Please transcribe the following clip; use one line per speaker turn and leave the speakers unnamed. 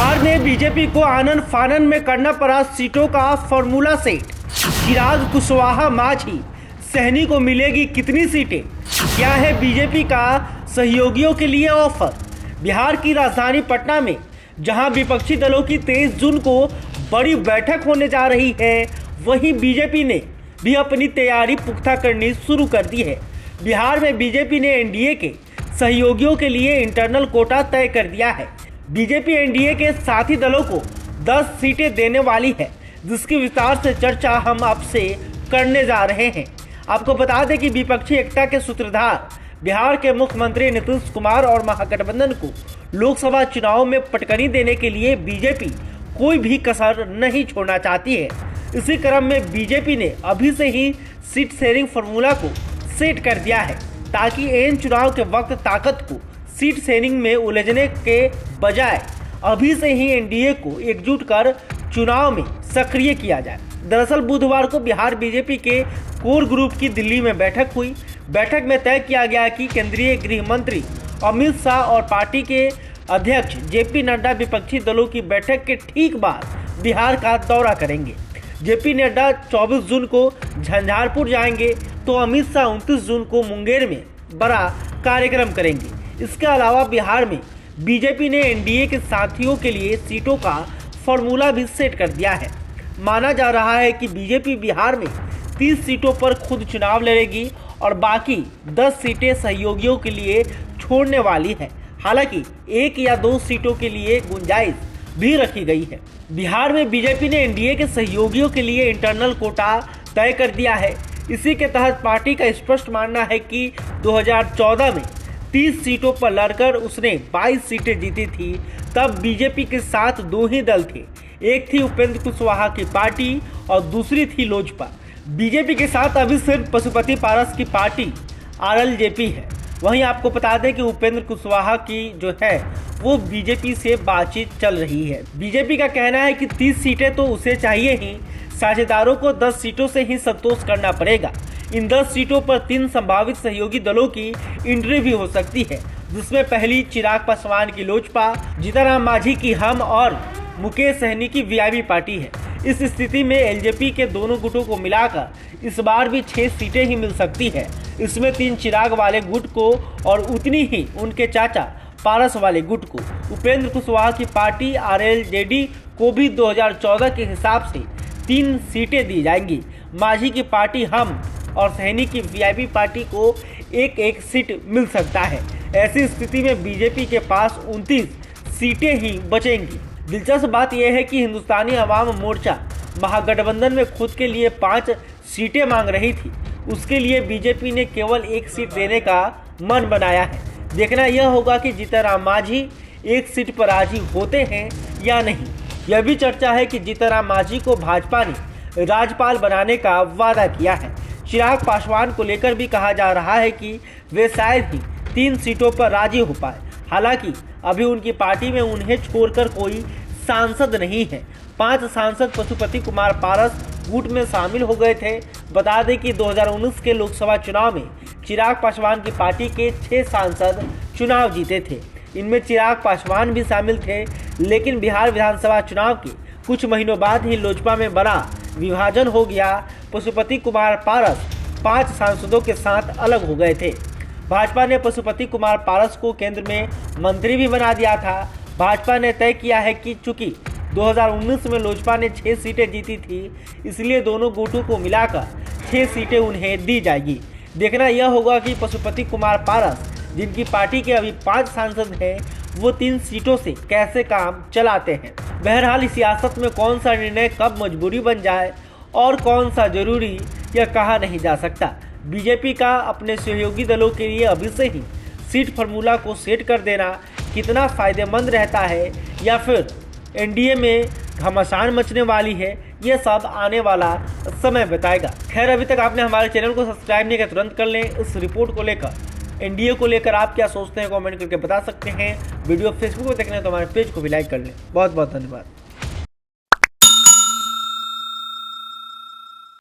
बिहार में बीजेपी को आनन फानन में करना पड़ा सीटों का फॉर्मूला सेट। चिराग कुशवाहा मांझी सहनी को मिलेगी कितनी सीटें? क्या है बीजेपी का सहयोगियों के लिए ऑफर? बिहार की राजधानी पटना में जहां विपक्षी दलों की 23 जून को बड़ी बैठक होने जा रही है, वहीं बीजेपी ने भी अपनी तैयारी पुख्ता करनी शुरू कर दी है। बिहार में बीजेपी ने एनडीए के सहयोगियों के लिए इंटरनल कोटा तय कर दिया है। बीजेपी एनडीए के साथी दलों को 10 सीटें देने वाली है, जिसकी विस्तार से चर्चा हम आपसे करने जा रहे हैं। आपको बता दें कि विपक्षी एकता के सूत्रधार बिहार के मुख्यमंत्री नीतीश कुमार और महागठबंधन को लोकसभा चुनाव में पटकनी देने के लिए बीजेपी कोई भी कसर नहीं छोड़ना चाहती है। इसी क्रम में बीजेपी ने अभी से ही सीट शेयरिंग फार्मूला को सेट कर दिया है, ताकि एन चुनाव के वक्त ताकत को सीट शेयरिंग में उलझने के बजाय अभी से ही एनडीए को एकजुट कर चुनाव में सक्रिय किया जाए। दरअसल बुधवार को बिहार बीजेपी के कोर ग्रुप की दिल्ली में बैठक हुई। बैठक में तय किया गया कि केंद्रीय गृह मंत्री अमित शाह और पार्टी के अध्यक्ष जेपी नड्डा विपक्षी दलों की बैठक के ठीक बाद बिहार का दौरा करेंगे। जेपी नड्डा 24 जून को झंझारपुर जाएंगे, तो अमित शाह 29 जून को मुंगेर में बड़ा कार्यक्रम करेंगे। इसके अलावा बिहार में बीजेपी ने एनडीए के साथियों के लिए सीटों का फॉर्मूला भी सेट कर दिया है। माना जा रहा है कि बीजेपी बिहार में 30 सीटों पर खुद चुनाव लड़ेगी और बाकी 10 सीटें सहयोगियों के लिए छोड़ने वाली है। हालांकि 1 या 2 सीटों के लिए गुंजाइश भी रखी गई है। बिहार में बीजेपी ने एनडीए के सहयोगियों के लिए इंटरनल कोटा तय कर दिया है। इसी के तहत पार्टी का स्पष्ट मानना है कि 2014 में 30 सीटों पर लड़कर उसने 22 सीटें जीती थी। तब बीजेपी के साथ 2 ही दल थे, एक थी उपेंद्र कुशवाहा की पार्टी और दूसरी थी लोजपा। बीजेपी के साथ अभी सिर्फ पशुपति पारस की पार्टी आरएलजेपी है। वहीं आपको बता दें कि उपेंद्र कुशवाहा की जो है वो बीजेपी से बातचीत चल रही है। बीजेपी का कहना है कि 30 सीटें तो उसे चाहिए ही, साझेदारों को 10 सीटों से ही संतोष करना पड़ेगा। इन 10 सीटों पर 3 संभावित सहयोगी दलों की एंट्री भी हो सकती है, जिसमें पहली चिराग पासवान की लोजपा, जीतनराम मांझी की हम और मुकेश सहनी की वीआईपी पार्टी है। इस स्थिति में एलजेपी के दोनों गुटों को मिलाकर इस बार भी 6 सीटें ही मिल सकती है। इसमें 3 चिराग वाले गुट को और उतनी ही उनके चाचा पारस वाले गुट को। उपेंद्र कुशवाहा की पार्टी आरएलजेडी को भी 2014 के हिसाब से 3 सीटें दी जाएंगी। मांझी की पार्टी हम और सहनी की वीआईपी पार्टी को 1-1 सीट मिल सकता है। ऐसी स्थिति में बीजेपी के पास 29 सीटें ही बचेंगी। दिलचस्प बात यह है कि हिंदुस्तानी अवाम मोर्चा महागठबंधन में खुद के लिए 5 सीटें मांग रही थी। उसके लिए बीजेपी ने केवल 1 सीट देने का मन बनाया है। देखना यह होगा कि जीतनराम मांझी 1 सीट पर राजी होते हैं या नहीं। यह भी चर्चा है कि जीतनराम मांझी को भाजपा ने राज्यपाल बनाने का वादा किया है। चिराग पासवान को लेकर भी कहा जा रहा है कि वे शायद ही 3 सीटों पर राजी हो पाए। हालांकि अभी उनकी पार्टी में उन्हें छोड़कर कोई सांसद नहीं है। 5 सांसद पशुपति कुमार पारस गुट में शामिल हो गए थे। बता दें कि 2019 के लोकसभा चुनाव में चिराग पासवान की पार्टी के 6 सांसद चुनाव जीते थे। इनमें चिराग पासवान भी शामिल थे, लेकिन बिहार विधानसभा चुनाव के कुछ महीनों बाद ही लोजपा में बड़ा विभाजन हो गया। पशुपति कुमार पारस 5 सांसदों के साथ अलग हो गए थे। भाजपा ने पशुपति कुमार पारस को केंद्र में मंत्री भी बना दिया था। भाजपा ने तय किया है कि चूंकि 2019 में लोजपा ने 6 सीटें जीती थी, इसलिए दोनों गुटों को मिलाकर 6 सीटें उन्हें दी जाएगी। देखना यह होगा कि पशुपति कुमार पारस, जिनकी पार्टी के अभी 5 सांसद हैं, वो 3 सीटों से कैसे काम चलाते हैं। बहरहाल इस सियासत में कौन सा निर्णय कब मजबूरी बन जाए और कौन सा जरूरी, यह कहा नहीं जा सकता। बीजेपी का अपने सहयोगी दलों के लिए अभी से ही सीट फार्मूला को सेट कर देना कितना फायदेमंद रहता है, या फिर एनडीए में घमासान मचने वाली है, यह सब आने वाला समय बताएगा। खैर, अभी तक आपने हमारे चैनल को सब्सक्राइब नहीं किया, तुरंत कर लें। इस रिपोर्ट को लेकर, एनडीए को लेकर आप क्या सोचते हैं, कमेंट करके बता सकते हैं। वीडियो फेसबुक पर देखना है तो हमारे पेज को भी लाइक कर लें। बहुत बहुत धन्यवाद।